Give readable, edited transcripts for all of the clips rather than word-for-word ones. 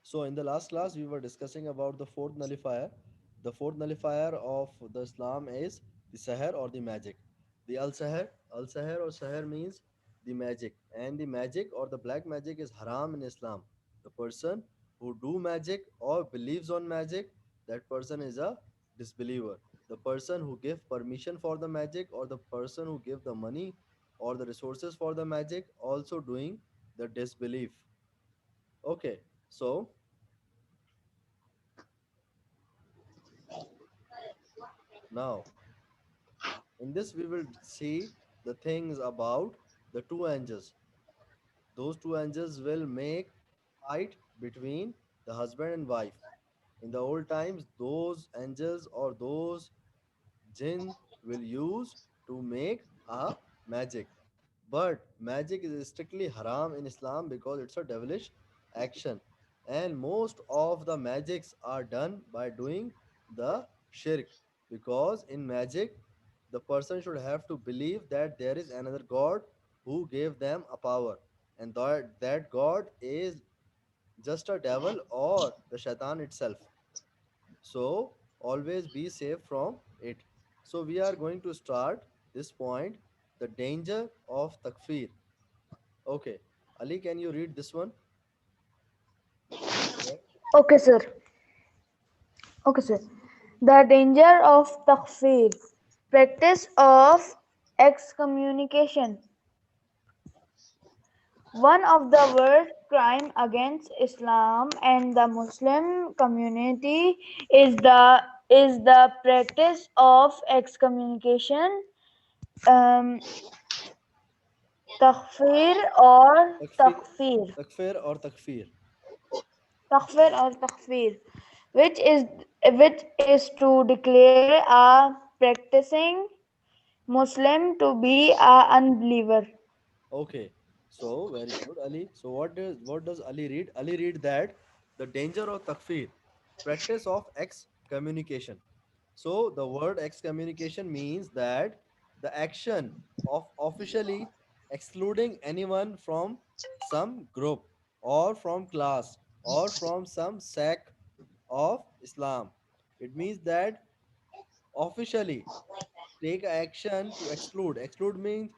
So in the last class, we were discussing about the fourth nullifier. The fourth nullifier of the Islam is the Sahar or the magic. The Al Sahar or Sahar means the magic, and the magic or the black magic is haram in Islam. The person who do magic or believes on magic, that person is a disbeliever. The person who give permission for the magic or the person who give the money or the resources for the magic also doing the disbelief. Okay, so now in this, we will see the things about the two angels. Those two angels will make fight between the husband and wife. In the old times, those angels or those jinn will use to make a magic. But magic is strictly haram in Islam because it's a devilish action. And most of the magics are done by doing the shirk. Because in magic, the person should have to believe that there is another God who gave them a power. And that God is just a devil or the shaitan itself. So always be safe from it. So we are going to start this point, the danger of takfir. Okay, Ali, can you read this one? Yeah. Okay, sir. Okay, sir. The danger of takfir, practice of excommunication. One of the worst crime against Islam and the Muslim community is the practice of excommunication, um, takfir or Takfir, takfir, takfir or takfir. takfir, which is to declare a practicing Muslim to be a unbeliever. Okay, so very good, Ali. So what does Ali read? Ali read that the danger of takfir, practice of excommunication. So the word excommunication means that the action of officially excluding anyone from some group or from class or from some sect of Islam. It means that officially take action to exclude. Exclude means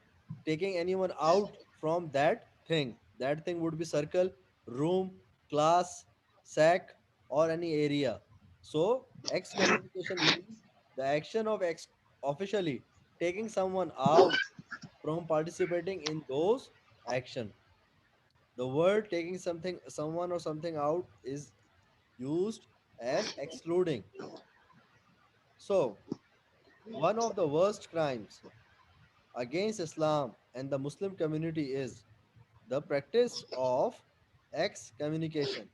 taking anyone out from that thing. That thing would be circle, room, class, sack, or any area. So excommunication means the action of officially taking someone out from participating in those action. The word taking something, someone or something out is used as excluding. So one of the worst crimes against Islam and the Muslim community is the practice of excommunication.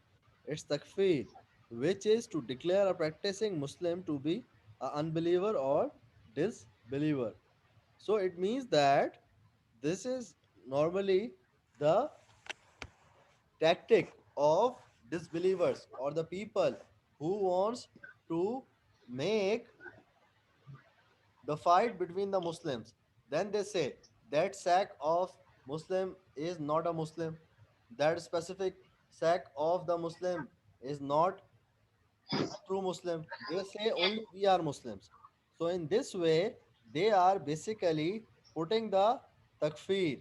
It's takfir, which is to declare a practicing Muslim to be an unbeliever or disbeliever. So it means that this is normally the tactic of disbelievers or the people who wants to make the fight between the Muslims. Then they say that sect of Muslim is not a Muslim. That specific sect of the Muslim is not a true Muslim. They say only we are Muslims. So in this way, they are basically putting the takfir.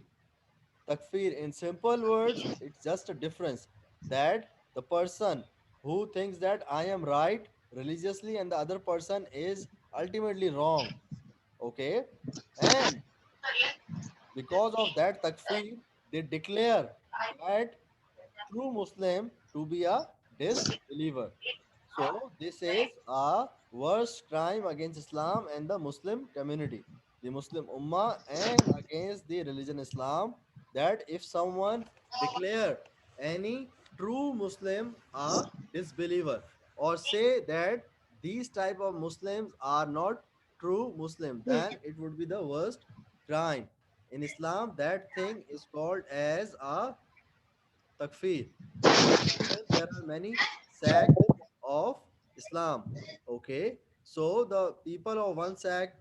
Takfir in simple words, it's just a difference that the person who thinks that I am right religiously and the other person is ultimately wrong. Okay, and because of that takfir, they declare that true Muslim to be a disbeliever. So this is a worst crime against Islam and the Muslim community, the Muslim Ummah, and against the religion Islam. That if someone declare any true Muslim a disbeliever or say that these type of Muslims are not true Muslim, then it would be the worst crime. In Islam, that thing is called as a takfir. In Muslims, there are many sects of Islam. Okay, so the people of one sect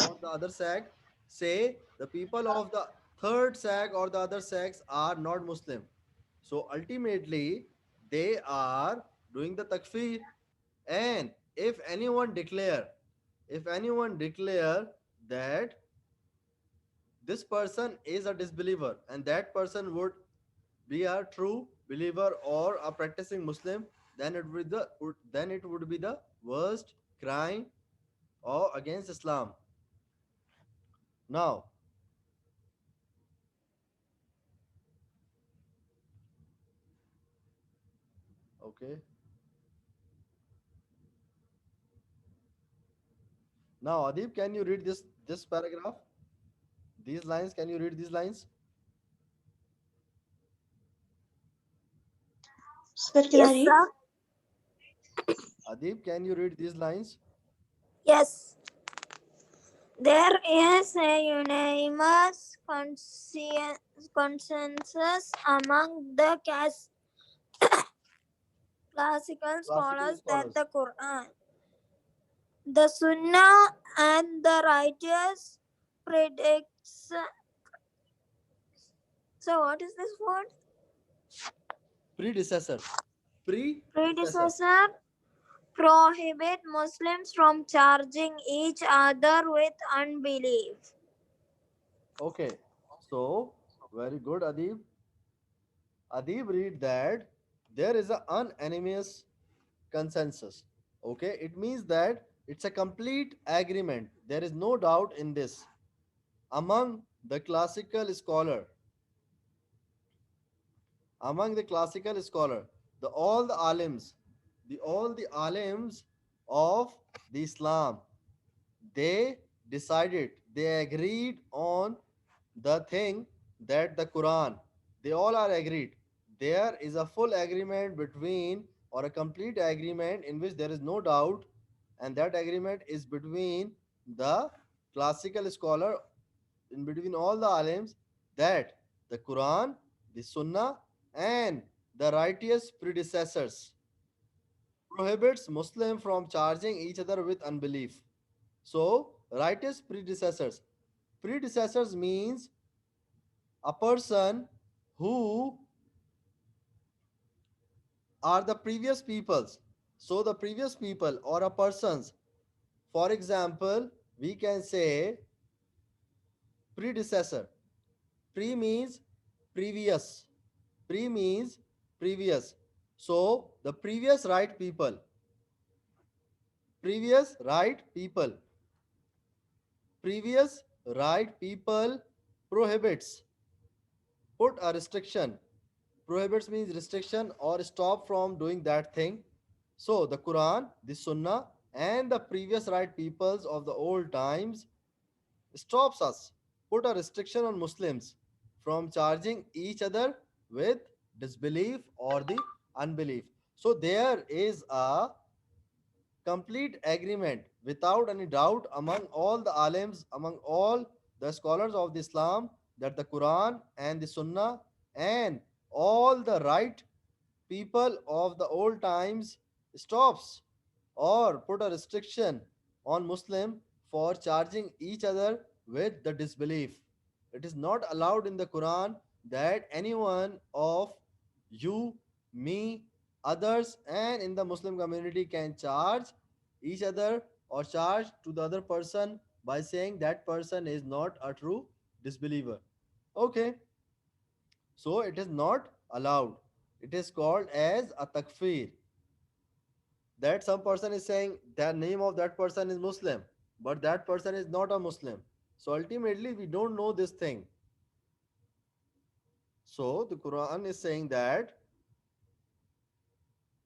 or the other sect say the people of the third sect or the other sects are not Muslim. So ultimately, they are doing the takfir. And if anyone declare that this person is a disbeliever and that person would be a true believer or a practicing Muslim, then it would be the worst crime or against Islam. Now, okay. Now, Adib, can you read this paragraph? These lines, can you read these lines? Sir, can I Yes, read? sir. Adib, can you read these lines? Yes. There is a unanimous consensus among the classical Classical scholars that scholars. the Quran, the Sunnah, and the righteous predicts. So, what is this word? Predecessor. Predecessor. Predecessor prohibit Muslims from charging each other with unbelief. Okay. So, very good, Adib. Adib read that there is an unanimous consensus. Okay. It means that it's a complete agreement. There is no doubt in this among the classical scholar. Among the classical scholar, all the alims of the Islam, they decided, they agreed on the thing that the Quran, they all are agreed. There is a full agreement between, or a complete agreement in which there is no doubt, and that agreement is between the classical scholar, in between all the alims, that the Quran, the Sunnah, and the righteous predecessors prohibits Muslim from charging each other with unbelief. So, righteous predecessors. Predecessors means a person who are the previous peoples. So, the previous people or a persons, for example, we can say predecessor. Pre means previous. Pre means previous. So, the previous right people, previous right people prohibits, put a restriction. Prohibits means restriction or stop from doing that thing. So the Quran, the Sunnah, and the previous right peoples of the old times stops us, put a restriction on Muslims from charging each other with disbelief or the unbelief. So there is a complete agreement without any doubt among all the alims, among all the scholars of the Islam, that the Quran and the Sunnah and all the right people of the old times stops or put a restriction on Muslim for charging each other with the disbelief. It is not allowed in the Quran that anyone of you, me, others, and in the Muslim community can charge each other or charge to the other person by saying that person is not a true disbeliever. Okay, so it is not allowed. It is called as a takfir. That some person is saying the name of that person is Muslim, but that person is not a Muslim. So ultimately, we don't know this thing. So the Quran is saying that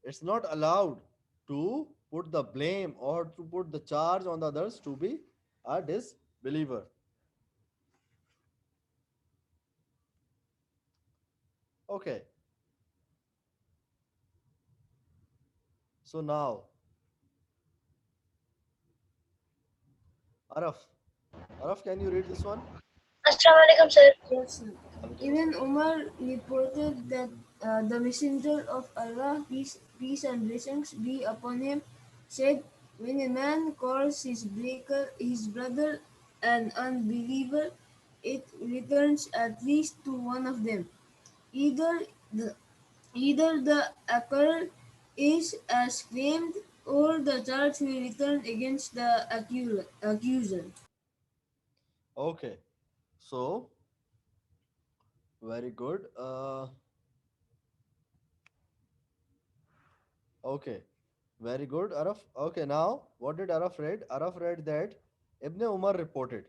it's not allowed to put the blame or to put the charge on the others to be a disbeliever. Okay, so now, Araf, Araf, can you read this one? Assalamualaikum, sir. Yes, sir. Alaikum Even assalam. Umar reported that the messenger of Allah, peace and blessings be upon him, said, when a man calls his brother an unbeliever, it returns at least to one of them. Either the Either the accuser is as claimed or the charge will return against the accuser. Okay. So very good. Okay. Very good, Araf. Okay, now what did Araf read? Araf read that Ibn Umar reported,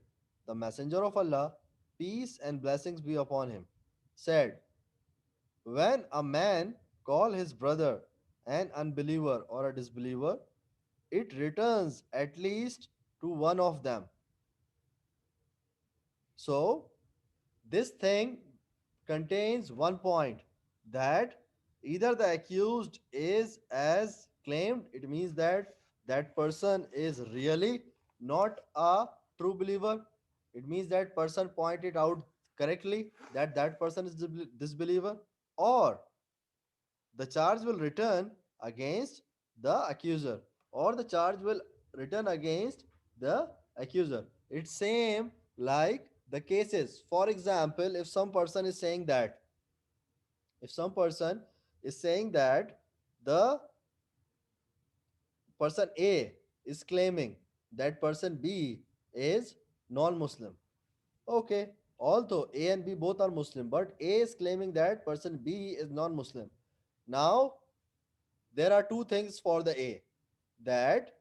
the Messenger of Allah, peace and blessings be upon him, said, when a man call his brother an unbeliever or a disbeliever, it returns at least to one of them. So this thing contains one point, that either the accused is as claimed, it means that that person is really not a true believer. It means that person pointed out correctly that that person is disbeliever, or the charge will return against the accuser, or the charge will return against the accuser. It's same like the cases. For example, if some person is saying that, if some person is saying that the person A is claiming that person B is non-Muslim. Okay, although A and B both are Muslim, but A is claiming that person B is non-Muslim. Now there are two things for the A, that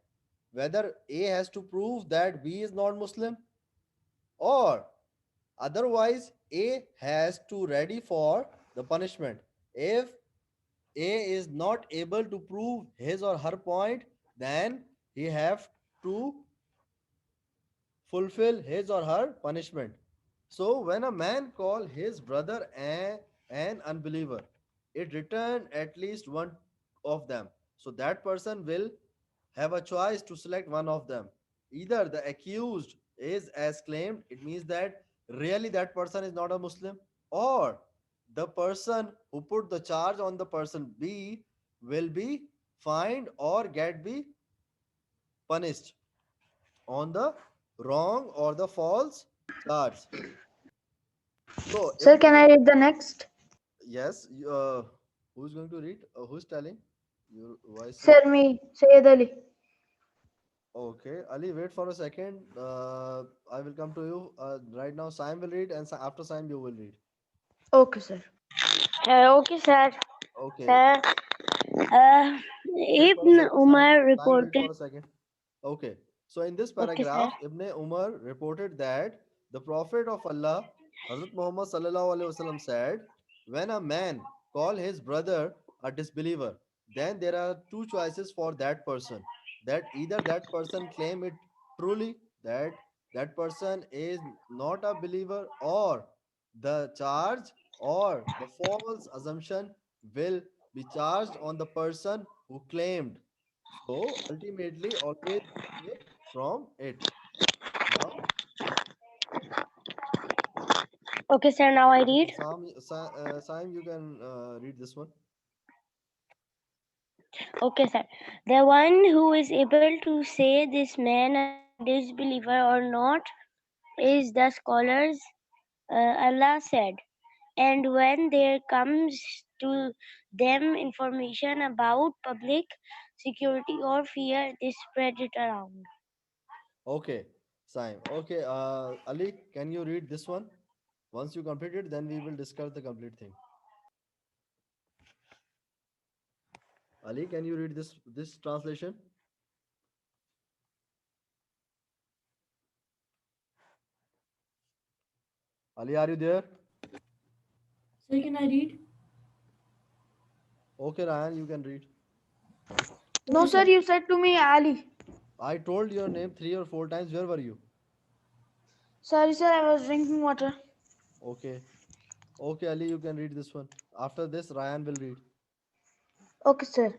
whether A has to prove that B is not Muslim, or otherwise A has to ready for the punishment. If A is not able to prove his or her point, then he have to fulfill his or her punishment. So when a man call his brother an unbeliever, it returned at least one of them. So that person will have a choice to select one of them. Either the accused is as claimed, it means that really that person is not a Muslim, or the person who put the charge on the person B will be fined or get be punished on the wrong or the false charge. So, Sir, can I read the next? yes, who's going to read? Who's telling? Your voice is Sir, me, Sayyid Ali. okay. Ali, wait for a second. I will come to you. Right now, Saim will read, and after Saim, you will read. Okay, sir. Okay, sir. Okay. Sir, Wait for a Ibn second, Saim. Umar Saim, wait reported. for a second. Okay. So in this Okay, sir. paragraph, Ibn Umar reported that the Prophet of Allah, Hazrat Muhammad sallallahu alaihi wasallam said, when a man call his brother a disbeliever, then there are two choices for that person. That either that person claim it truly, that that person is not a believer, or the charge or the false assumption will be charged on the person who claimed. So ultimately, always away from it. Now, Okay, sir. Now I okay, read. Sam, you can read this one. Okay, sir. The one who is able to say this man a disbeliever or not is the scholars. Allah said, and when there comes to them information about public security or fear, they spread it around. Okay, Sam. Okay, Ali, can you read this one? Once you complete it, then we will discuss the complete thing. Ali, can you read this translation? Ali, are you there? Sir, can I read? Okay, Ryan, you can read. No, sir, you said to me Ali. I told your name 3 or 4 times. Where were you? Sorry, sir, I was drinking water. Okay. Okay, Ali, you can read this one. After this, Ryan will read. Okay, sir.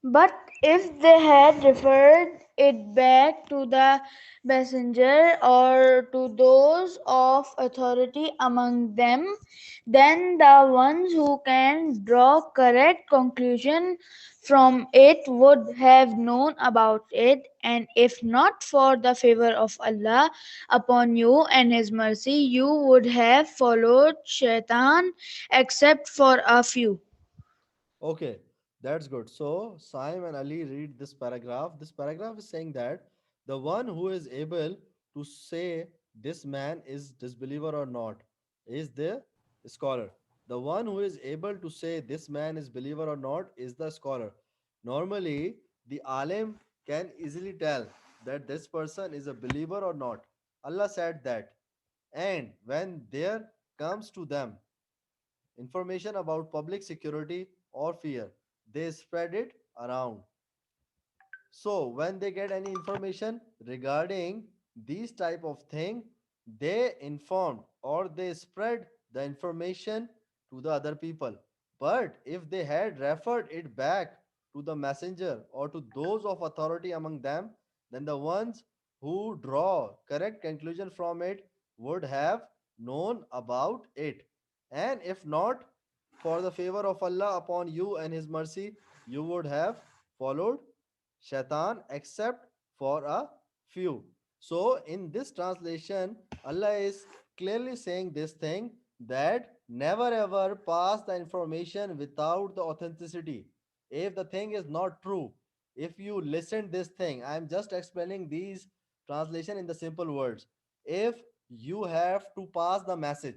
But if they had referred it back to the messenger or to those of authority among them, then the ones who can draw correct conclusion from it would have known about it, and if not for the favor of Allah upon you and His mercy, you would have followed Shaitan except for a few. Okay, that's good. So, Saim and Ali read this paragraph. This paragraph is saying that the one who is able to say this man is disbeliever or not is the scholar. The one who is able to say this man is believer or not is the scholar. Normally, the alim can easily tell that this person is a believer or not. Allah said that. And when there comes to them information about public security or fear, they spread it around. So when they get any information regarding these type of thing, they inform or they spread the information to the other people. But if they had referred it back to the messenger or to those of authority among them, then the ones who draw correct conclusion from it would have known about it. And if not for the favor of Allah upon you and His mercy, you would have followed Shaitan except for a few. So, in this translation, Allah is clearly saying this thing that never ever pass the information without the authenticity. If the thing is not true, if you listen this thing, I am just explaining these translation in the simple words. If you have to pass the message,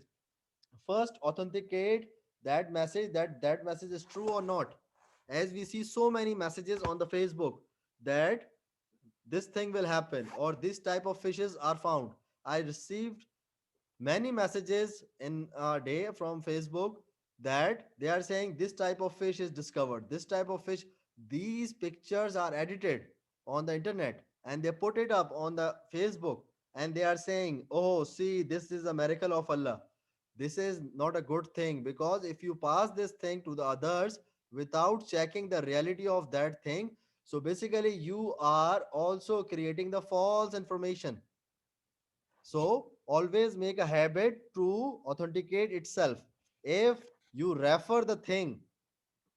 first authenticate that message, that message is true or not. As we see so many messages on the Facebook that this thing will happen or this type of fishes are found. I received many messages in a day from Facebook that they are saying this type of fish is discovered, this type of fish. These pictures are edited on the internet and they put it up on the Facebook, and they are saying, oh, see, this is a miracle of Allah. This is not a good thing, because if you pass this thing to the others without checking the reality of that thing, so basically you are also creating the false information. So always make a habit to authenticate itself. If you refer the thing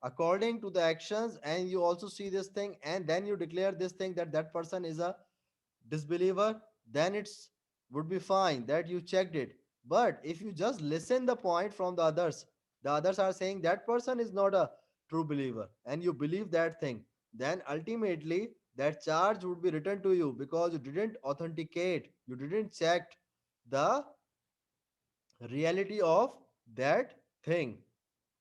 according to the actions and you also see this thing and then you declare this thing that that person is a disbeliever, then it's would be fine that you checked it. But if you just listen the point from the others are saying that person is not a true believer and you believe that thing, then ultimately that charge would be returned to you because you didn't authenticate, you didn't check the reality of that thing.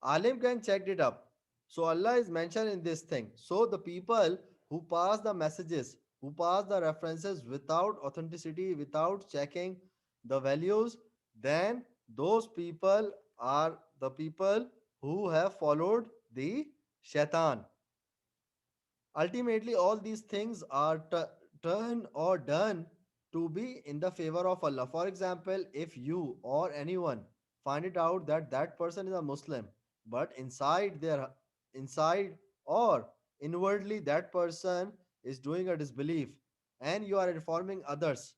Alim can check it up. So Allah is mentioned in this thing. So the people who pass the messages, who pass the references without authenticity, without checking the values, then those people are the people who have followed the shaitan. Ultimately, all these things are turned or done to be in the favor of Allah. For example, if you or anyone find it out that that person is a Muslim, but inside or inwardly that person is doing a disbelief, and you are informing others,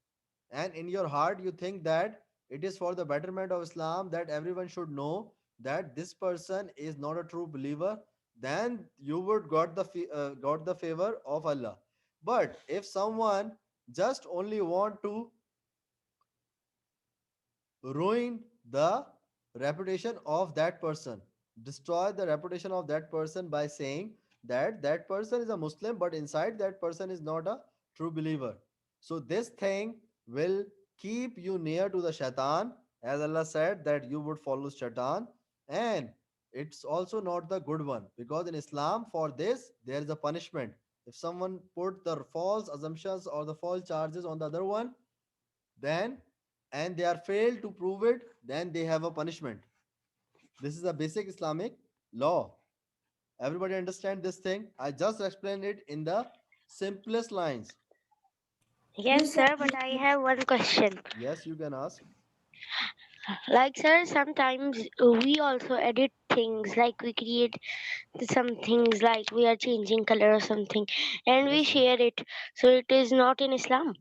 and in your heart you think that it is for the betterment of Islam that everyone should know that this person is not a true believer, then you would got the favor of Allah. But if someone just only want to ruin the reputation of that person, destroy the reputation of that person by saying that that person is a Muslim but inside that person is not a true believer, so this thing will keep you near to the shaitan, as Allah said that you would follow shaitan. And it's also not the good one, because in Islam for this there is a punishment. If someone put the false assumptions or the false charges on the other one, then and they are failed to prove it, then they have a punishment. This is a basic Islamic law. Everybody understand this thing? I just explained it in the simplest lines. Yes, Yes, sir. sir, but I have one question. Yes, you can ask. Like, sir, sometimes we also edit things, like we create some things, like we are changing color or something, and we Yes, yes. share it. So it is not in Islam.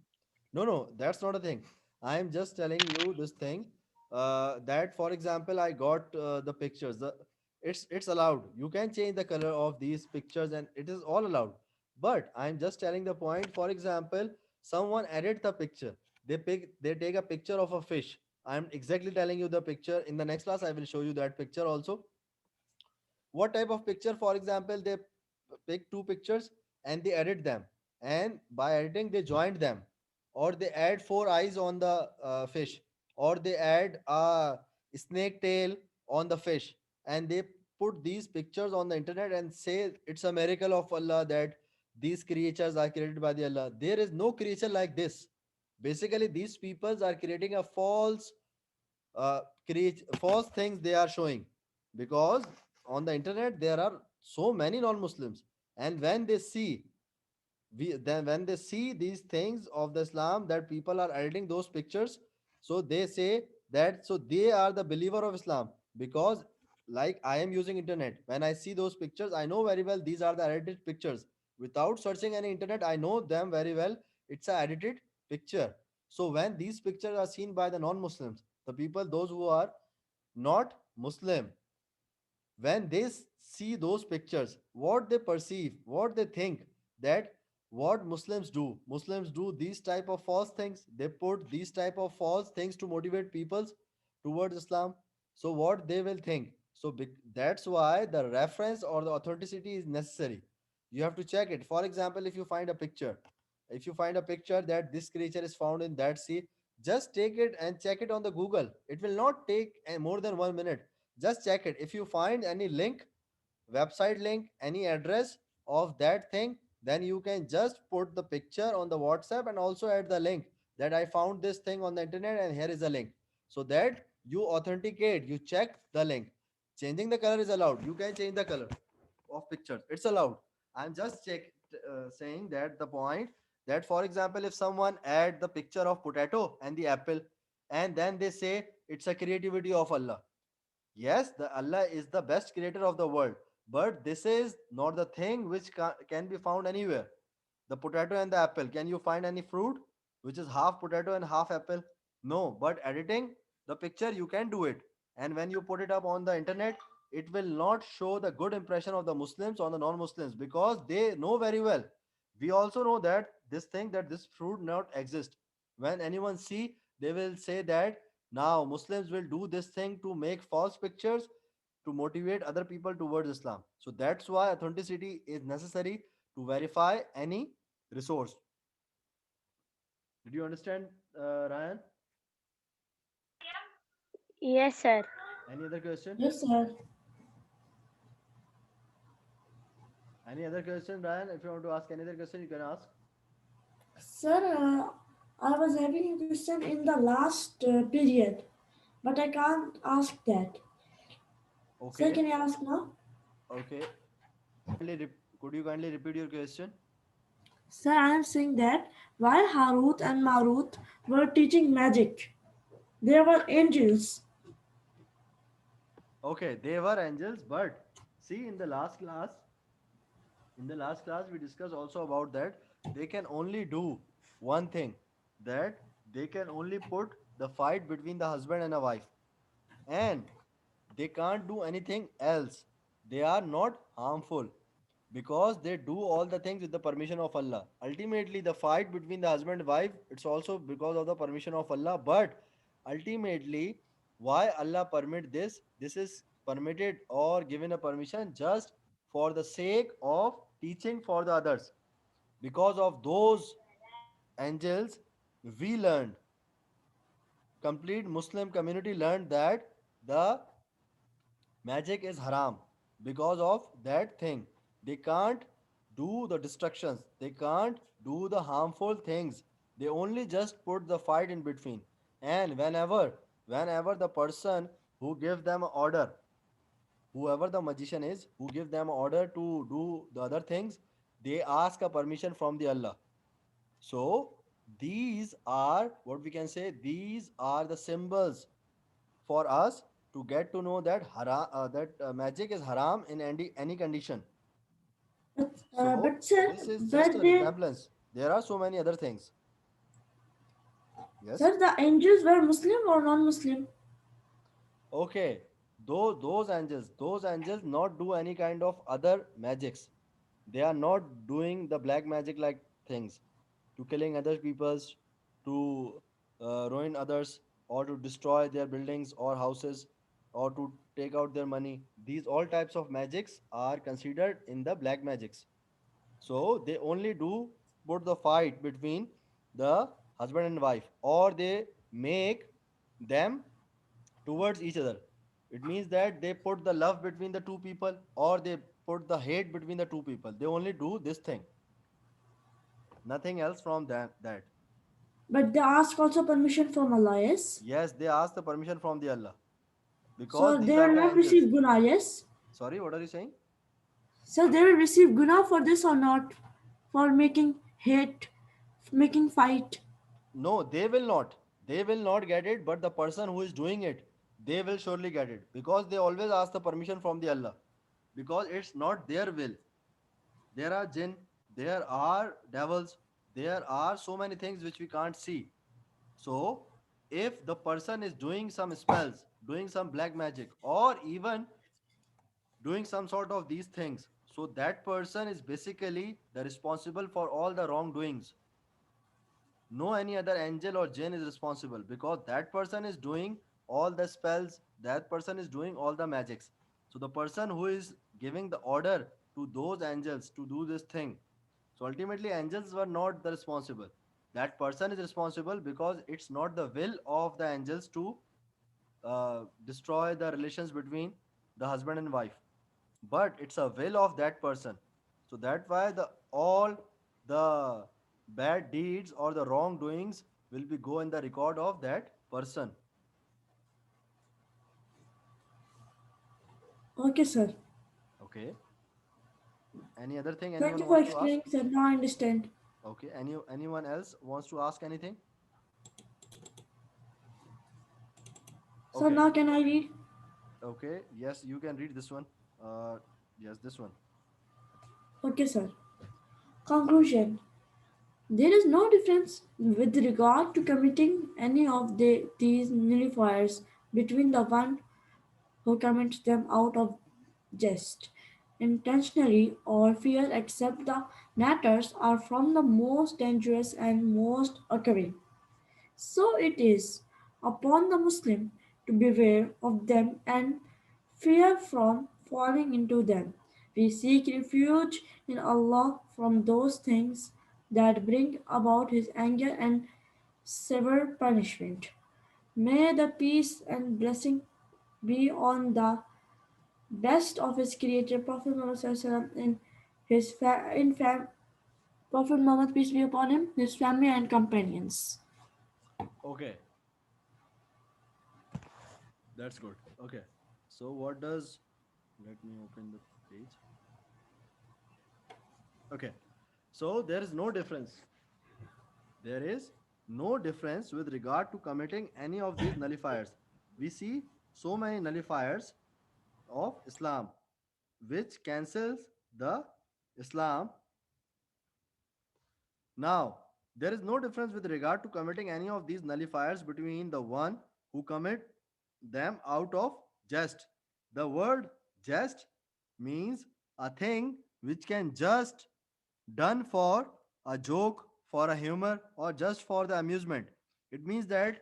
No, no, that's not a thing. I am just telling you this thing. That, for example, I got the pictures. It's allowed. You can change the color of these pictures, and it is all allowed. But I'm just telling the point. For example, someone edit the picture. They take a picture of a fish. I'm exactly telling you the picture. In the next class, I will show you that picture also. What type of picture? For example, they pick two pictures and they edit them, and by editing they joined them, or they add four eyes on the fish, or they add a snake tail on the fish, and they put these pictures on the internet and say it's a miracle of Allah that these creatures are created by the Allah. There is no creature like this. Basically, these peoples are creating a false things they are showing, because on the internet there are so many non-Muslims, and when they see these things of the Islam, that people are editing those pictures, so they say that so they are the believer of Islam. Because like I am using internet, when I see those pictures, I know very well these are the edited pictures. Without searching any internet, I know them very well. It's a edited picture. So when these pictures are seen by the non-Muslims, the people, those who are not Muslim, when they see those pictures, what they perceive, what they think, that what Muslims do these type of false things. They put these type of false things to motivate peoples towards Islam. So what they will think? So that's why the reference or the authenticity is necessary. You have to check it. For example, if you find a picture that this creature is found in that sea, just take it and check it on the Google. It will not take more than 1 minute. Just check it. If you find any link, website link, any address of that thing, then you can just put the picture on the WhatsApp and also add the link that I found this thing on the internet and here is a link. So that you authenticate, you check the link. Changing the color is allowed. You can change the color of pictures. It's allowed. I'm just saying that the point, that for example, if someone add the picture of potato and the apple, and then they say it's a creativity of Allah. Yes, the Allah is the best creator of the world, but this is not the thing which can be found anywhere. The potato and the apple. Can you find any fruit which is half potato and half apple? No, but editing the picture, you can do it. And when you put it up on the internet, it will not show the good impression of the Muslims on the non-Muslims, because they know very well. We also know that this fruit not exist. When anyone see, they will say that now Muslims will do this thing to make false pictures to motivate other people towards Islam. So that's why authenticity is necessary to verify any resource. Did you understand, Ryan? Yes, sir. Any other question? Yes, sir. Any other question, Ryan? If you want to ask any other question, you can ask. Sir, I was having a question in the last period, but I can't ask that. Sir, Okay. can I ask now? Okay. Could you kindly repeat your question? Sir, I am saying that while Harut and Marut were teaching magic, they were angels. Okay, they were angels, but see, in the last class, we discussed also about that they can only do one thing, that they can only put the fight between the husband and a wife, and they can't do anything else. They are not harmful because they do all the things with the permission of Allah. Ultimately, the fight between the husband and wife, it's also because of the permission of Allah. But ultimately, why Allah permit this? This is permitted or given a permission just for the sake of teaching for the others. Because of those angels, we learned, complete Muslim community learned that the magic is haram. Because of that thing, they can't do the destructions, they can't do the harmful things. They only just put the fight in between. And whenever the person who gives them an order, whoever the magician is who gives them an order to do the other things, they ask a permission from the Allah. So these are what we can say, these are the symbols for us to get to know that magic is haram in any condition. So But sir, this is just but a they, resemblance. There are so many other things. Yes. sir, the angels were Muslim or non-Muslim? Okay. Those angels not do any kind of other magics. They are not doing the black magic like things to killing other peoples, to ruin others, or to destroy their buildings or houses, or to take out their money. These all types of magics are considered in the black magics. So they only do put the fight between the husband and wife, or they make them towards each other. It means that they put the love between the two people, or they put the hate between the two people. They only do this thing, nothing else from that. But they ask also permission from Allah, yes? Yes, they ask the permission from the Allah, because So they these are will the not angels. receive guna, yes? Sorry, what are you saying? So they will receive guna for this or not? For making hate, making fight. No, they will not. They will not get it, but the person who is doing it, they will surely get it, because they always ask the permission from the Allah, because it's not their will. There are jinn, there are devils, there are so many things which we can't see. So, if the person is doing some spells, doing some black magic, or even doing some sort of these things, so that person is basically the responsible for all the wrongdoings. No any other angel or jinn is responsible, because that person is doing all the spells, that person is doing all the magics. So the person who is giving the order to those angels to do this thing, so ultimately angels were not the responsible. That person is responsible, because it's not the will of the angels to destroy the relations between the husband and wife, but it's a will of that person. So that's why the all the bad deeds or the wrongdoings will be go in the record of that person. Okay, sir. Okay. Any other thing Thank anyone you for wants to ask? explaining, sir. Now I understand. Okay. Anyone else wants to ask anything? So Okay. now can I read? Okay. Yes, you can read this one. Uh, yes, this one. Okay, sir. Conclusion. There is no difference with regard to committing any of these nullifiers between the one who commits them out of jest, intentionally, or fear, except the matters are from the most dangerous and most occurring. So it is upon the Muslim to beware of them and fear from falling into them. We seek refuge in Allah from those things that bring about His anger and severe punishment. May the peace and blessing be on the best of His Creator, Prophet Muhammad SAW, in his Prophet Muhammad, peace be upon him, his family and companions. Okay, that's good. Okay. So what does? Let me open the page. Okay. So there is no difference. There is no difference with regard to committing any of these nullifiers. We see so many nullifiers of Islam which cancels the Islam. Now, there is no difference with regard to committing any of these nullifiers between the one who commit them out of jest. The word jest means a thing which can just done for a joke, for a humor, or just for the amusement. It means that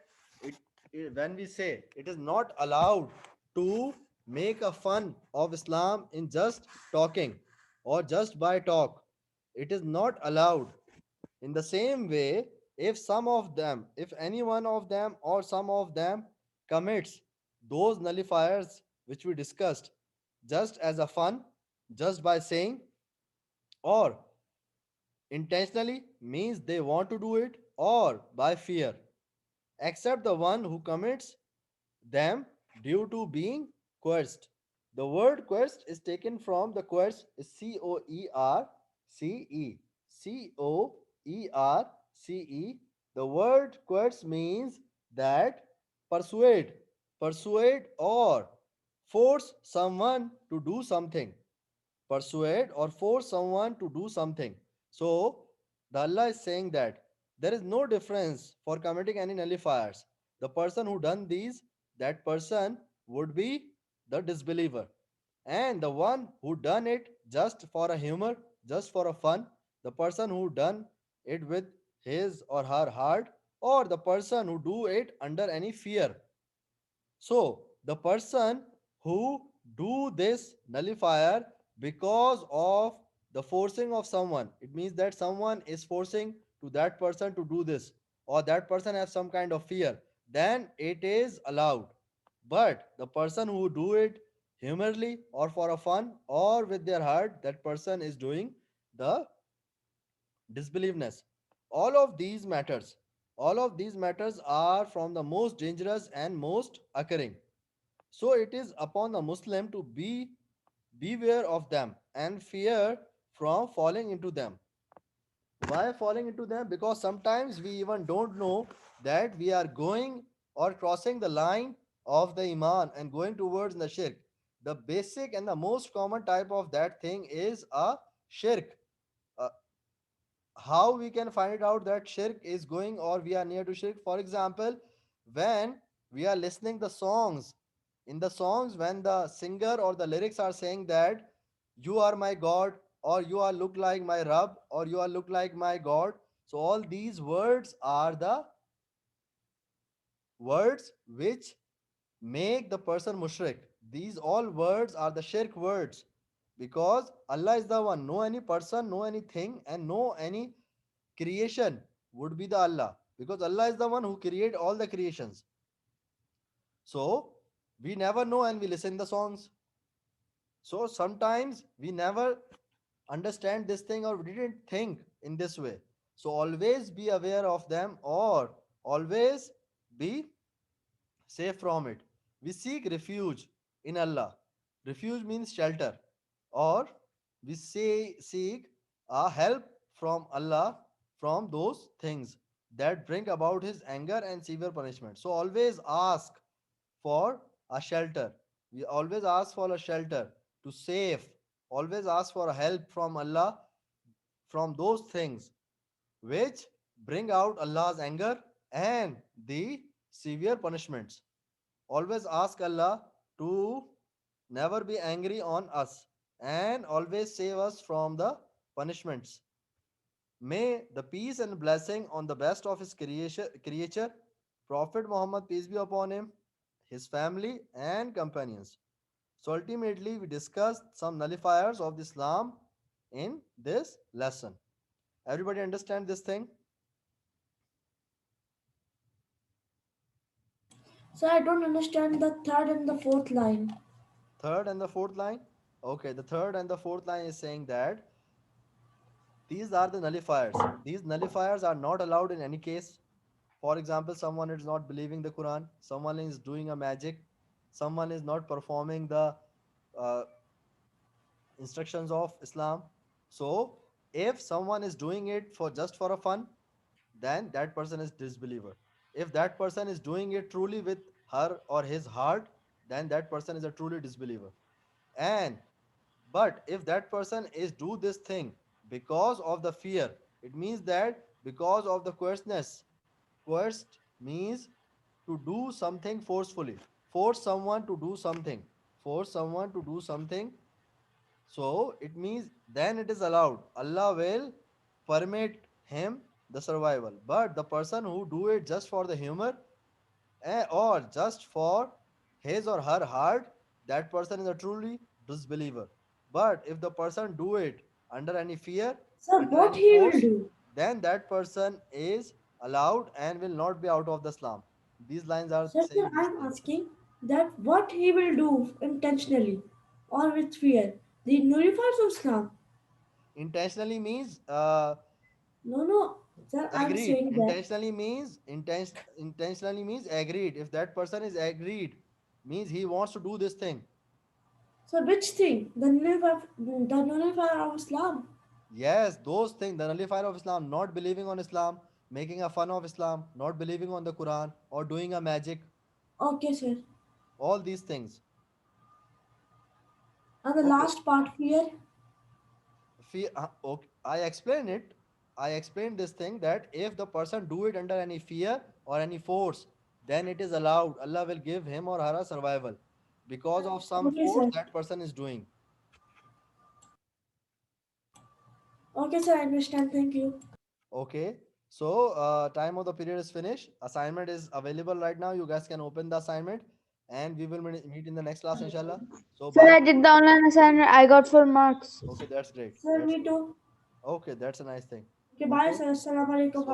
when we say it is not allowed to make a fun of Islam in just talking or just by talk, it is not allowed. In the same way, if some of them, if any one of them or some of them commits those nullifiers which we discussed just as a fun, just by saying, or intentionally means they want to do it, or by fear, except the one who commits them due to being coerced. The word coerced is taken from the coerce is Coerce. Coerce. The word coerce means that persuade. persuade or force someone to do something. Persuade or force someone to do something. So, the Allah is saying that there is no difference for committing any nullifiers. The person who done these, that person would be the disbeliever. And the one who done it just for a humor, just for a fun, the person who done it with his or her heart, or the person who do it under any fear. So the person who do this nullifier because of the forcing of someone, it means that someone is forcing to that person to do this, or that person has some kind of fear, then it is allowed. But the person who do it humorly or for a fun or with their heart, that person is doing the disbelieveness. All of these matters, all of these matters are from the most dangerous and most occurring. So it is upon the Muslim to beware of them and fear from falling into them. Why falling into them? Because sometimes we even don't know that we are going or crossing the line of the iman and going towards the shirk. The basic and the most common type of that thing is a shirk. Uh, how we can find it out that shirk is going or we are near to shirk? For example, when we are listening the songs, in the songs when the singer or the lyrics are saying that you are my god, or you are look like my rab, or you are look like my god, so all these words are the words which make the person mushrik. These all words are the shirk words, because Allah is the one. No any person, no anything, and no any creation would be the Allah, because Allah is the one who create all the creations. So we never know and we listen the songs. So sometimes we never understand this thing or we didn't think in this way. So always be aware of them, or always be safe from it. We seek refuge in Allah. Refuge means shelter, or we say seek a help from Allah from those things that bring about His anger and severe punishment. So always ask for a shelter. We always ask for a shelter to save. Always ask for a help from Allah from those things which bring out Allah's anger and the severe punishments. Always ask Allah to never be angry on us and always save us from the punishments. May the peace and blessing on the best of his creature, Prophet Muhammad, peace be upon him, his family and companions. So ultimately, we discussed some nullifiers of Islam in this lesson. Everybody understand this thing? So I don't understand the third and the fourth line. Third and the fourth line? Okay, the third and the fourth line is saying that these are the nullifiers. These nullifiers are not allowed in any case. For example, someone is not believing the Quran, someone is doing a magic, someone is not performing the uh, instructions of Islam. So, if someone is doing it for just for a fun, then that person is disbeliever. If that person is doing it truly with her or his heart, then that person is a truly disbeliever. And but if that person is do this thing because of the fear, it means that because of the coercedness. Coerced means to do something forcefully. Force someone to do something. Force someone to do something. So it means then it is allowed. Allah will permit him the survival. But the person who do it just for the humor, or just for his or her heart, that person is a truly disbeliever. But if the person do it under any fear, Sir, under what any he will force, do? then that person is allowed and will not be out of the Islam. These lines are Sir, saying these I'm things. asking that what he will do intentionally or with fear. The nullifiers of Islam. Intentionally means No, no, sir, I'm agreed. saying that. Intentionally means agreed. If that person is agreed, means he wants to do this thing. So which thing? The nullifier of Islam. Yes, those things, the nullifier of Islam, not believing on Islam, making a fun of Islam, not believing on the Quran, or doing a magic. Okay, sir. all these things. And the Okay. last part, fear. Fear, okay. I explained this thing that if the person do it under any fear or any force, then it is allowed. Allah will give him or her a survival because of some Okay, force sir. that person is doing. Okay, sir, I understand. Thank you. Okay. So time of the period is finished. Assignment is available right now. You guys can open the assignment, and we will meet in the next class, inshallah. So Sir, bye. I did the online assignment. I got 4 marks. Okay, that's great. Sir, That's me great. too. Okay, that's a nice thing. Okay, bye, Okay. sir. Assalamu alaikum. So